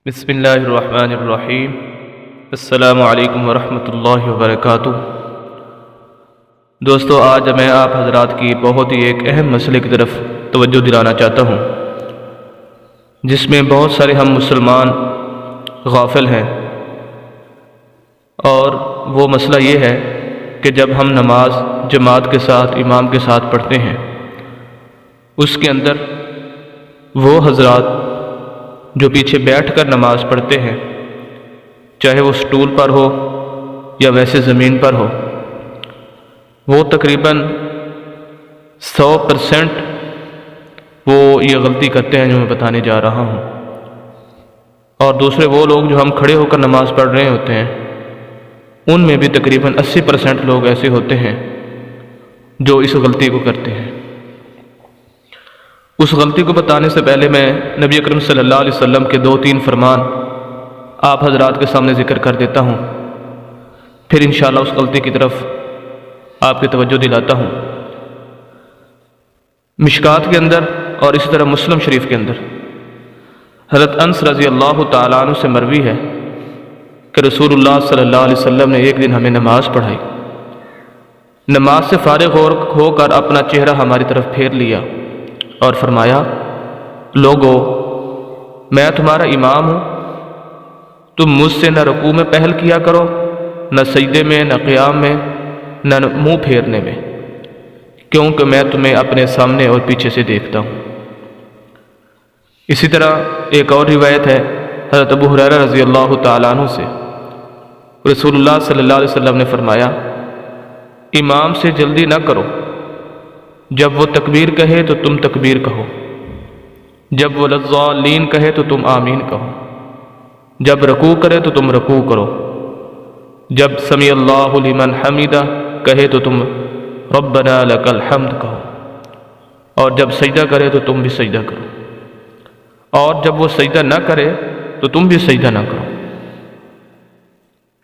بسم اللہ الرحمن الرحیم۔ السلام علیکم ورحمۃ اللہ وبرکاتہ۔ دوستو، آج میں آپ حضرات کی بہت ہی ایک اہم مسئلے کی طرف توجہ دلانا چاہتا ہوں، جس میں بہت سارے ہم مسلمان غافل ہیں، اور وہ مسئلہ یہ ہے کہ جب ہم نماز جماعت کے ساتھ امام کے ساتھ پڑھتے ہیں، اس کے اندر وہ حضرات جو پیچھے بیٹھ کر نماز پڑھتے ہیں، چاہے وہ سٹول پر ہو یا ویسے زمین پر ہو، وہ تقریباً 100% وہ یہ غلطی کرتے ہیں جو میں بتانے جا رہا ہوں، اور دوسرے وہ لوگ جو ہم کھڑے ہو کر نماز پڑھ رہے ہوتے ہیں، ان میں بھی تقریباً 80% لوگ ایسے ہوتے ہیں جو اس غلطی کو کرتے ہیں۔ اس غلطی کو بتانے سے پہلے میں نبی اکرم صلی اللہ علیہ وسلم کے 2-3 فرمان آپ حضرات کے سامنے ذکر کر دیتا ہوں، پھر انشاءاللہ اس غلطی کی طرف آپ کی توجہ دلاتا ہوں۔ مشکات کے اندر اور اسی طرح مسلم شریف کے اندر حضرت انس رضی اللہ تعالیٰ عنہ سے مروی ہے کہ رسول اللہ صلی اللہ علیہ وسلم نے ایک دن ہمیں نماز پڑھائی۔ نماز سے فارغ ہو کر اپنا چہرہ ہماری طرف پھیر لیا اور فرمایا، لوگو، میں تمہارا امام ہوں، تم مجھ سے نہ رکوع میں پہل کیا کرو، نہ سجدے میں، نہ قیام میں، نہ منہ پھیرنے میں، کیونکہ میں تمہیں اپنے سامنے اور پیچھے سے دیکھتا ہوں۔ اسی طرح ایک اور روایت ہے حضرت ابو ہریرہ رضی اللہ تعالیٰ عنہ سے، رسول اللہ صلی اللہ علیہ وسلم نے فرمایا، امام سے جلدی نہ کرو، جب وہ تکبیر کہے تو تم تکبیر کہو، جب وہ للضالین کہے تو تم آمین کہو، جب رکوع کرے تو تم رکوع کرو، جب سمیع اللہ لمن حمیدہ کہے تو تم ربنا لک الحمد کہو، اور جب سجدہ کرے تو تم بھی سجدہ کرو، اور جب وہ سجدہ نہ کرے تو تم بھی سجدہ نہ کرو۔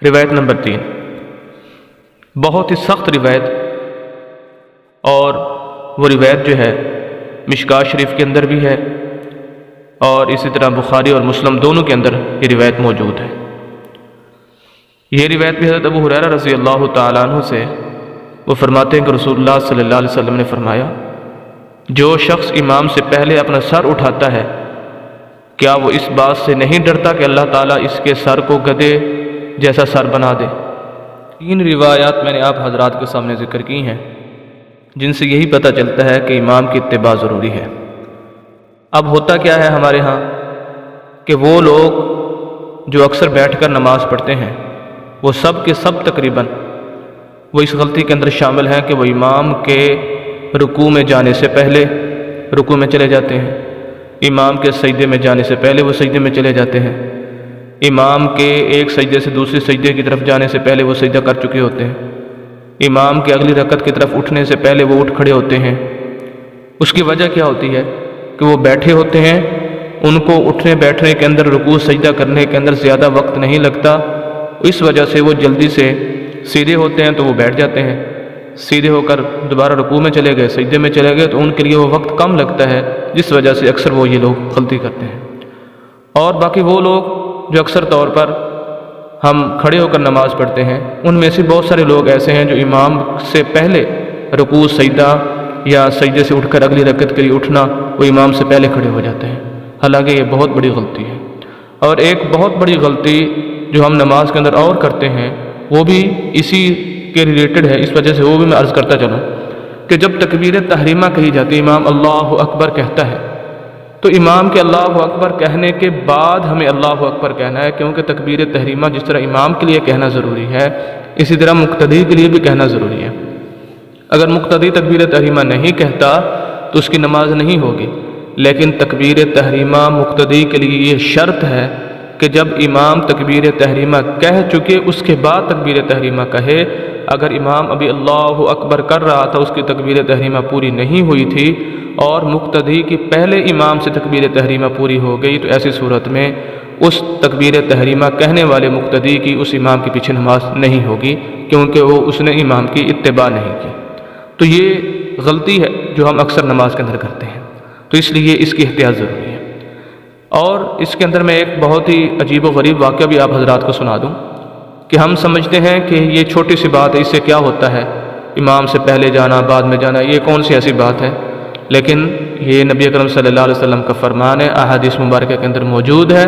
روایت نمبر 3، بہت ہی سخت روایت، اور وہ روایت جو ہے مشکات شریف کے اندر بھی ہے، اور اسی طرح بخاری اور مسلم دونوں کے اندر یہ روایت موجود ہے۔ یہ روایت بھی حضرت ابو ہریرہ رضی اللہ تعالیٰ عنہ سے، وہ فرماتے ہیں کہ رسول اللہ صلی اللہ علیہ وسلم نے فرمایا، جو شخص امام سے پہلے اپنا سر اٹھاتا ہے، کیا وہ اس بات سے نہیں ڈرتا کہ اللہ تعالیٰ اس کے سر کو گدھے جیسا سر بنا دے؟ 3 روایات میں نے آپ حضرات کے سامنے ذکر کی ہیں، جن سے یہی پتہ چلتا ہے کہ امام کی اتباع ضروری ہے۔ اب ہوتا کیا ہے ہمارے ہاں کہ وہ لوگ جو اکثر بیٹھ کر نماز پڑھتے ہیں، وہ سب کے سب تقریباً وہ اس غلطی کے اندر شامل ہیں کہ وہ امام کے رکوع میں جانے سے پہلے رکوع میں چلے جاتے ہیں، امام کے سجدے میں جانے سے پہلے وہ سجدے میں چلے جاتے ہیں، امام کے ایک سجدے سے دوسرے سجدے کی طرف جانے سے پہلے وہ سجدہ کر چکے ہوتے ہیں، امام کے اگلی رکعت کی طرف اٹھنے سے پہلے وہ اٹھ کھڑے ہوتے ہیں۔ اس کی وجہ کیا ہوتی ہے کہ وہ بیٹھے ہوتے ہیں، ان کو اٹھنے بیٹھنے کے اندر، رکوع سجدہ کرنے کے اندر زیادہ وقت نہیں لگتا، اس وجہ سے وہ جلدی سے سیدھے ہوتے ہیں تو وہ بیٹھ جاتے ہیں، سیدھے ہو کر دوبارہ رکوع میں چلے گئے، سجدے میں چلے گئے، تو ان کے لیے وہ وقت کم لگتا ہے، جس وجہ سے اکثر وہ یہ لوگ غلطی کرتے ہیں۔ اور باقی وہ لوگ جو اکثر طور پر ہم کھڑے ہو کر نماز پڑھتے ہیں، ان میں سے بہت سارے لوگ ایسے ہیں جو امام سے پہلے رکوع سجدہ یا سجدے سے اٹھ کر اگلی رکعت کے لیے اٹھنا، وہ امام سے پہلے کھڑے ہو جاتے ہیں، حالانکہ یہ بہت بڑی غلطی ہے۔ اور ایک بہت بڑی غلطی جو ہم نماز کے اندر اور کرتے ہیں، وہ بھی اسی کے ریلیٹڈ ہے، اس وجہ سے وہ بھی میں عرض کرتا چلوں کہ جب تکبیر تحریمہ کہی جاتی ہے، امام اللہ اکبر کہتا ہے، تو امام کے اللہ اکبر کہنے کے بعد ہمیں اللہ اکبر کہنا ہے، کیونکہ تکبیر تحریمہ جس طرح امام کے لیے کہنا ضروری ہے، اسی طرح مقتدی کے لیے بھی کہنا ضروری ہے۔ اگر مقتدی تکبیر تحریمہ نہیں کہتا تو اس کی نماز نہیں ہوگی، لیکن تکبیر تحریمہ مقتدی کے لیے یہ شرط ہے کہ جب امام تکبیر تحریمہ کہہ چکے اس کے بعد تکبیر تحریمہ کہے۔ اگر امام ابھی اللہ اکبر کر رہا تھا، اس کی تکبیر تحریمہ پوری نہیں ہوئی تھی، اور مقتدی کی پہلے امام سے تکبیر تحریمہ پوری ہو گئی، تو ایسی صورت میں اس تکبیر تحریمہ کہنے والے مقتدی کی اس امام کے پیچھے نماز نہیں ہوگی، کیونکہ اس نے امام کی اتباع نہیں کی۔ تو یہ غلطی ہے جو ہم اکثر نماز کے اندر کرتے ہیں، تو اس لیے اس کی احتیاط ضروری ہے۔ اور اس کے اندر میں ایک بہت ہی عجیب و غریب واقعہ بھی آپ حضرات کو سنا دوں کہ ہم سمجھتے ہیں کہ یہ چھوٹی سی بات ہے، اس سے کیا ہوتا ہے، امام سے پہلے جانا بعد میں جانا، یہ کون سی ایسی بات ہے؟ لیکن یہ نبی اکرم صلی اللہ علیہ وسلم کا فرمان ہے، احادیث مبارکہ کے اندر موجود ہے۔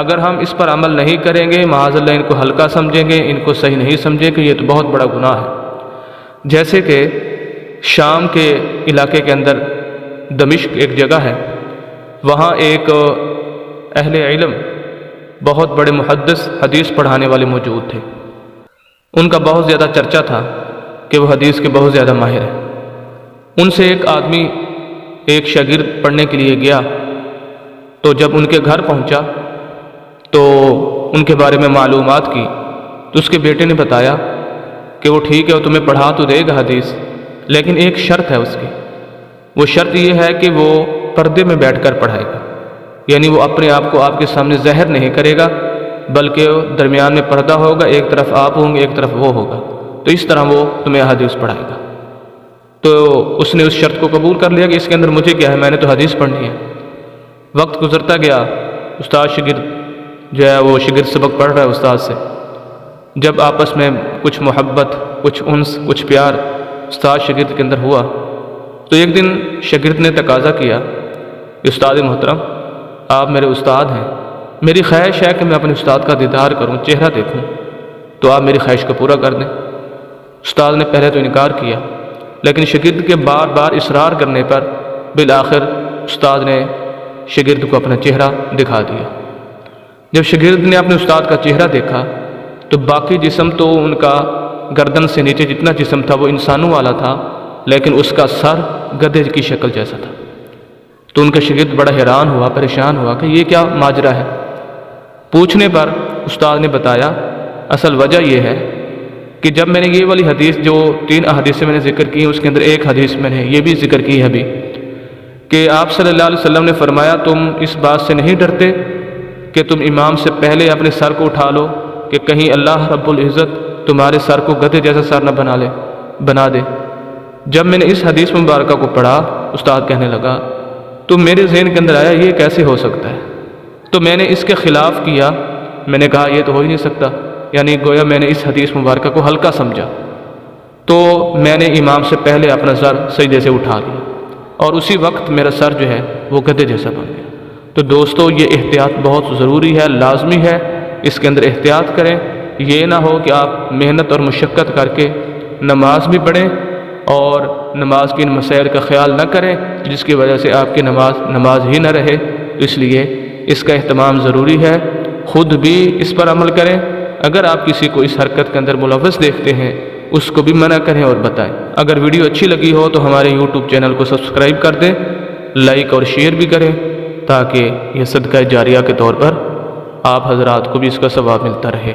اگر ہم اس پر عمل نہیں کریں گے، معاذ اللہ ان کو ہلکا سمجھیں گے، ان کو صحیح نہیں سمجھیں گے، یہ تو بہت بڑا گناہ ہے۔ جیسے کہ شام کے علاقے کے اندر دمشق ایک جگہ ہے، وہاں ایک اہل علم بہت بڑے محدث حدیث پڑھانے والے موجود تھے۔ ان کا بہت زیادہ چرچا تھا کہ وہ حدیث کے بہت زیادہ ماہر ہیں۔ ان سے ایک آدمی ایک شاگرد پڑھنے کے لیے گیا، تو جب ان کے گھر پہنچا تو ان کے بارے میں معلومات کی، تو اس کے بیٹے نے بتایا کہ وہ ٹھیک ہے، وہ تمہیں پڑھا تو دے گا حدیث، لیکن ایک شرط ہے اس کی۔ وہ شرط یہ ہے کہ وہ پردے میں بیٹھ کر پڑھائے گا، یعنی وہ اپنے آپ کو آپ کے سامنے ظاہر نہیں کرے گا، بلکہ درمیان میں پردہ ہوگا، ایک طرف آپ ہوں گے، ایک طرف وہ ہوگا، تو اس طرح وہ تمہیں حدیث پڑھائے گا۔ تو اس نے اس شرط کو قبول کر لیا کہ اس کے اندر مجھے کیا ہے، میں نے تو حدیث پڑھنی ہے۔ وقت گزرتا گیا، استاد شاگرد جو ہے وہ شاگرد سبق پڑھ رہا ہے استاد سے، جب آپس میں کچھ محبت، کچھ انس، کچھ پیار استاد شاگرد کے اندر ہوا، تو ایک دن شاگرد نے تقاضا کیا کہ استاد محترم آپ میرے استاد ہیں، میری خواہش ہے کہ میں اپنے استاد کا دیدار کروں، چہرہ دیکھوں، تو آپ میری خواہش کو پورا کر دیں۔ استاد نے پہلے تو انکار کیا، لیکن شاگرد کے بار بار اصرار کرنے پر بالآخر استاد نے شاگرد کو اپنا چہرہ دکھا دیا۔ جب شاگرد نے اپنے استاد کا چہرہ دیکھا تو باقی جسم تو ان کا گردن سے نیچے جتنا جسم تھا وہ انسانوں والا تھا، لیکن اس کا سر گدھے کی شکل جیسا تھا۔ تو ان کا شاگرد بڑا حیران ہوا، پریشان ہوا کہ یہ کیا ماجرا ہے۔ پوچھنے پر استاد نے بتایا اصل وجہ یہ ہے کہ جب میں نے یہ والی حدیث، جو 3 احادیث میں نے ذکر کی، اس کے اندر ایک حدیث میں نے یہ بھی ذکر کی ہے ابھی کہ آپ صلی اللہ علیہ وسلم نے فرمایا تم اس بات سے نہیں ڈرتے کہ تم امام سے پہلے اپنے سر کو اٹھا لو کہ کہیں اللہ رب العزت تمہارے سر کو گدھے جیسا سر نہ بنا دے۔ جب میں نے اس حدیث مبارکہ کو پڑھا، استاد کہنے لگا تو میرے ذہن کے اندر آیا یہ کیسے ہو سکتا ہے، تو میں نے اس کے خلاف کیا، میں نے کہا یہ تو ہو ہی نہیں سکتا، یعنی گویا میں نے اس حدیث مبارکہ کو ہلکا سمجھا، تو میں نے امام سے پہلے اپنا سر سجدے سے اٹھا لیا اور اسی وقت میرا سر جو ہے وہ گدھے جیسا بن گیا۔ تو دوستو یہ احتیاط بہت ضروری ہے، لازمی ہے، اس کے اندر احتیاط کریں۔ یہ نہ ہو کہ آپ محنت اور مشقت کر کے نماز بھی پڑھیں اور نماز کی ان مسائل کا خیال نہ کریں جس کی وجہ سے آپ کی نماز ہی نہ رہے۔ اس لیے اس کا اہتمام ضروری ہے، خود بھی اس پر عمل کریں، اگر آپ کسی کو اس حرکت کے اندر ملوث دیکھتے ہیں اس کو بھی منع کریں اور بتائیں۔ اگر ویڈیو اچھی لگی ہو تو ہمارے یوٹیوب چینل کو سبسکرائب کر دیں، لائک اور شیئر بھی کریں تاکہ یہ صدقہ جاریہ کے طور پر آپ حضرات کو بھی اس کا ثواب ملتا رہے۔